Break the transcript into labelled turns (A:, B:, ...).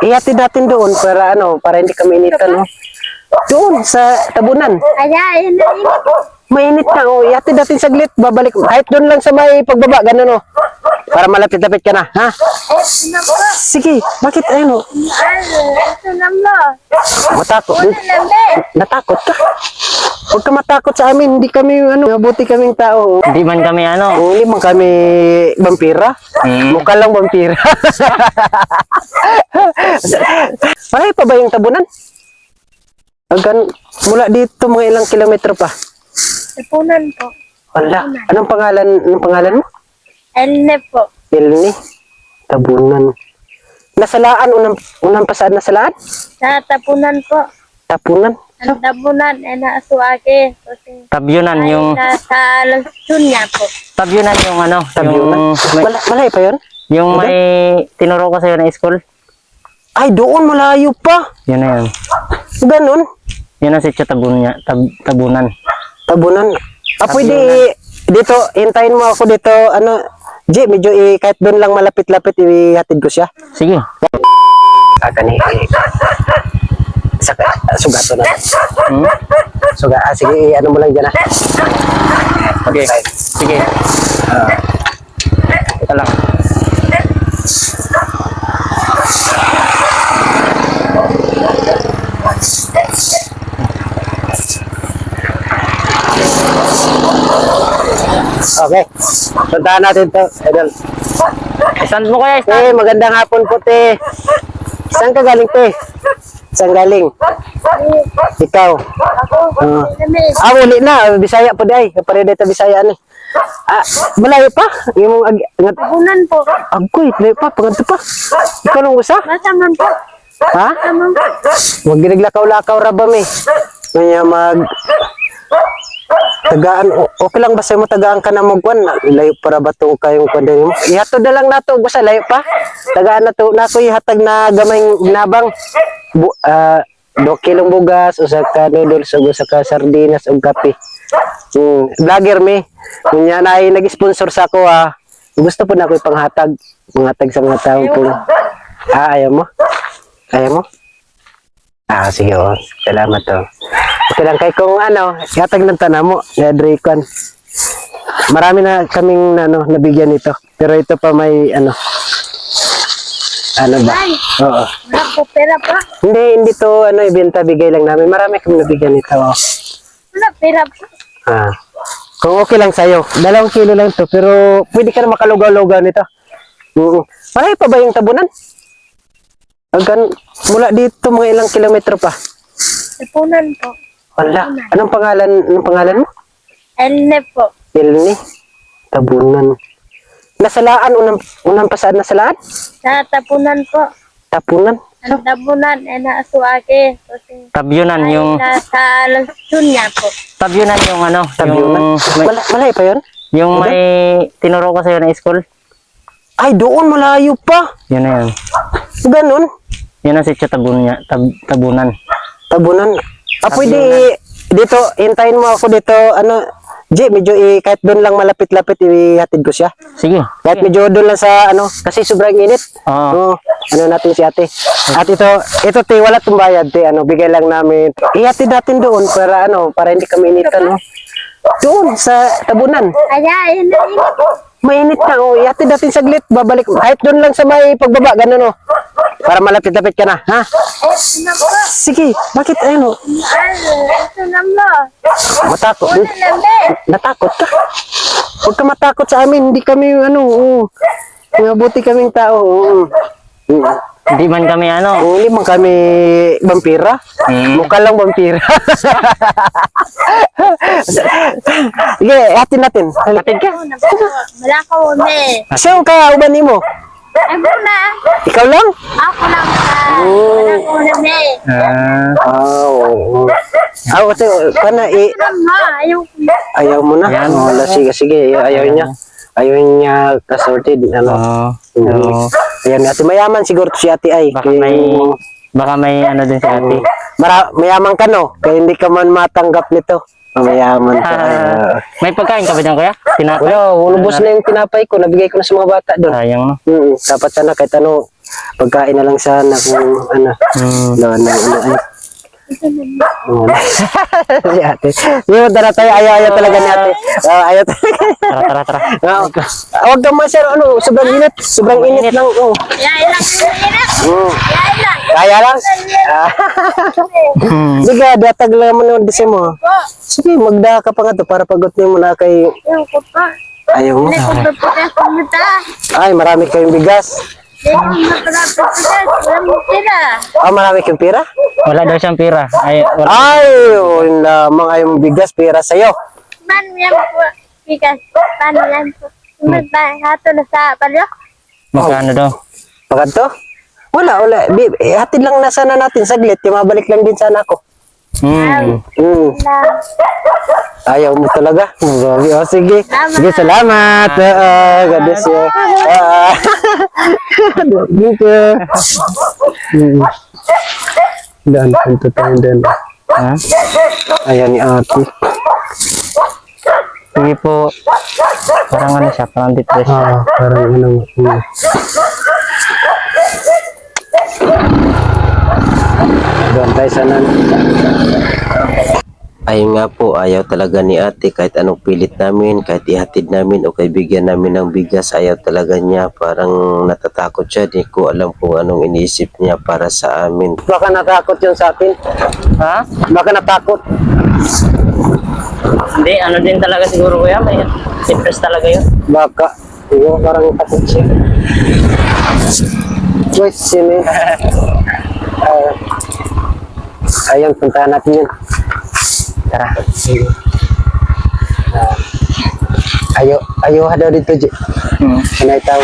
A: Ihatid natin doon para ano, para hindi kami initan, no? Doon sa tabunan.
B: Ayan na init.
A: Mainit na, oh. Ihatid natin saglit, babalik. Kahit doon lang sa may pagbaba, ganun, oh. Para malapit-lapit ka na, ha?
B: Ito na po.
A: Sige, bakit ano?
B: Ito na mo.
A: Matakot.
B: Una lambe.
A: Natakot ka? Huwag ka matakot sa amin, hindi kami, ano, mabuti kaming tao.
C: Hindi man kami ano.
A: Hindi man kami vampira. Mukha lang vampira. Marami pa ba yung tabunan? Hanggang mula dito mga ilang kilometro pa.
B: Tapunan po.
A: Wala. Anong pangalan mo?
B: Elne po.
A: Elni. Tabunan. Nasalaan, unang pasaan nasalaan?
B: Sa tapunan po.
A: Tapunan.
B: Ang tapunan ay naasuake.
C: Tabyunan yung
B: Nasa lasyon niya po.
C: tabyunan yung ano,
A: Tabunan. Malay pa yun?
C: yung may tinuro ko sa'yo na school.
A: Ay, doon malayo pa.
C: Yun na yun.
A: Ganon.
C: Yun ang sityo tabunan.
A: Tabunan. Ah, pwede dito, hintayin mo ako dito, ano, G, medyo kahit doon lang malapit-lapit, ihatid ko siya.
C: Sige.
A: Kani, sugato na. Sige, ano mo lang dyan,
C: Okay. Sige. Ito lang.
A: Okay. Puntahan natin to, Idol.
C: Stand mo kaya, stand.
A: Magandang hapon po, te. Saan ka galing, te? Saan galing? Ikaw.
B: Ako.
A: Uli na. Bisaya po, day. Kaparede ta Bisaya, ni. Malayo pa? Yung
B: Tapunan po.
A: Agoy, malayo pa. Panganto pa. Ikaw nung usa?
B: Masaman po.
A: Ha?
B: Masaman po.
A: Huwag giniglakaw-lakaw rabam, eh. Kaya tagaan, okay lang ba sa'yo mo tagaan ka na magwan? Layo para ba ito kayong kwandan mo? Ihatod na lang nato, basta layo pa. Tagaan na to, nako ihatag na gamay nabang. 2 kilong bugas, usa ka noodles, usa ka sardinas, ug kape. Vlogger me. Kunya na ay nag-sponsor sa ako, gusto po na ako ipanghatag. Manghatag sa mga tao po. Ayaw mo? Ayaw mo? Sige, salamat, Okay lang, kay kung ano, ihatag ng tanah mo, Dracon. Marami na kaming nabigyan nito. Pero ito pa may ano ba?
B: Ay,
A: Oo.
B: wala po pera pa.
A: Hindi to ibenta, bigay lang namin. Marami kami nabigyan nito.
B: Wala pera pa.
A: Kung okay lang sa'yo, 2 kilo lang to, pero pwede ka na makalugaw-lugaw nito. Marami pa ba yung tabunan? Hanggang mula dito mga ilang kilometro pa.
B: Tapunan po.
A: Wala. Anong pangalan mo?
B: Elne po.
A: Elni. Tabunan. Nasalaan, unang pasaan nasalaan?
B: Sa tapunan po.
A: Tapunan.
B: Ang tapunan ay naasuake.
C: Tabyunan yung
B: Nasa lasyon niya po.
C: tabyunan yung ano,
A: Tabunan. Malayo pa yun?
C: yung may tinuro ko sa'yo na school.
A: Ay, doon malayo pa.
C: Yun na yun.
A: Ganon.
C: Yun ang sityo tabunan.
A: Tabunan. Pwede dito, hintayin mo ako dito, G, medyo kahit doon lang malapit-lapit, ihatid ko siya.
C: Sige.
A: Kahit medyo doon lang sa, kasi sobrang init.
C: Oo.
A: Natin si ate. At ito, te, wala tong bayad, te, bigay lang namin. Ihatid natin doon para hindi kami initan, Doon, sa tabunan.
B: Ayan na init.
A: Mainit na, ihatid natin saglit, babalik. Kahit doon lang sa may pagbaba, ganun, Para malapit-lapit ka na, ha?
B: Ito na po.
A: Sige, bakit,
B: Ito na mo.
A: matakot.
B: Una lambe.
A: Natakot ka? Huwag ka matakot sa amin, hindi kami, mabuti kaming tao,
C: Hindi man kami ano.
A: Hindi man kami vampira. Mukha lang vampira. Sige, hatin natin. Hatid ka.
B: Wala ka umi.
A: Siyang ka, uban mo.
B: Ay muna.
A: Ikaw lang?
B: Ako lang ka. Wala ka umi.
A: Oo. Ate, kana,
B: Ito na ayaw ko.
A: ayaw mo na.
C: Ayan.
A: Wala, sige, ayaw niya. Ayaw niya kasorted.
C: Oo.
A: Ayan, ate, mayaman siguro si ate ay.
C: Baka may ano din si ate.
A: Mayaman ka, no? Kaya hindi ka man matanggap nito. Mayaman ka.
C: May pagkain ka ba dyan, kuya? Tinapay?
A: Wala, ulubos na yung tinapay ko. Nabigay ko na sa mga bata doon.
C: Sayang, no?
A: Dapat sana kahit ano, pagkain na lang sana kung ano. Ano. Si ate. Yun, tara tayo. Ayaw talaga ni ate. Ayaw talaga.
C: Tara.
A: Huwag ka masyado, sobrang init. Sobrang init lang.
B: Yain lang yung init. Yain lang.
A: Kaya lang.
C: Hmm.
A: Sige, datag lang mo ng mo.
B: Po.
A: Sige, magda ka pa nga to para pagutin mo na kay...
B: Yung ko pa.
A: Ayaw mo.
B: Hindi ko papitas pumunta.
A: Ay, marami kayong bigas.
B: Hindi ko papitas. Walang sila.
A: Marami kayong pira?
C: Wala daw siyang pira. Ay, wala.
A: Ay, yun lamang ay mong bigas, pira sa'yo.
B: Man, yan po. Bigas. Paano yan po? Hato na sa palyo.
C: Magkano daw?
A: Pagkat to? Wala. Hatid lang na sana natin saglit. Mabalik lang din sana ako.
C: Hmm.
B: Na.
A: Ayaw mo talaga? Grabe. O, sige. Sige, salamat. God bless you. Thank you. Dan, punta tayo din.
C: Ha?
A: Ayan ni ate.
C: Sige po. Parang ano siya, parang depressed.
A: Parang ano. Doon tayo sana. Ayun nga po, ayaw talaga ni ate kahit anong pilit namin, kahit ihatid namin o kaibigan namin ng bigas, ayaw talaga niya. Parang natatakot siya, di ko alam kung anong iniisip niya para sa amin. Baka natakot yun sa atin.
C: Ha?
A: Baka natakot.
C: Hindi, ano din talaga siguro, kuya. May depressed talaga yun.
A: Baka. Siguro parang takot siya. Wait, sino yun? Ayun, puntahan natin yun.
C: Tara.
A: Ayaw daw dito, Ji.
C: Hmm.
A: Kanay tao.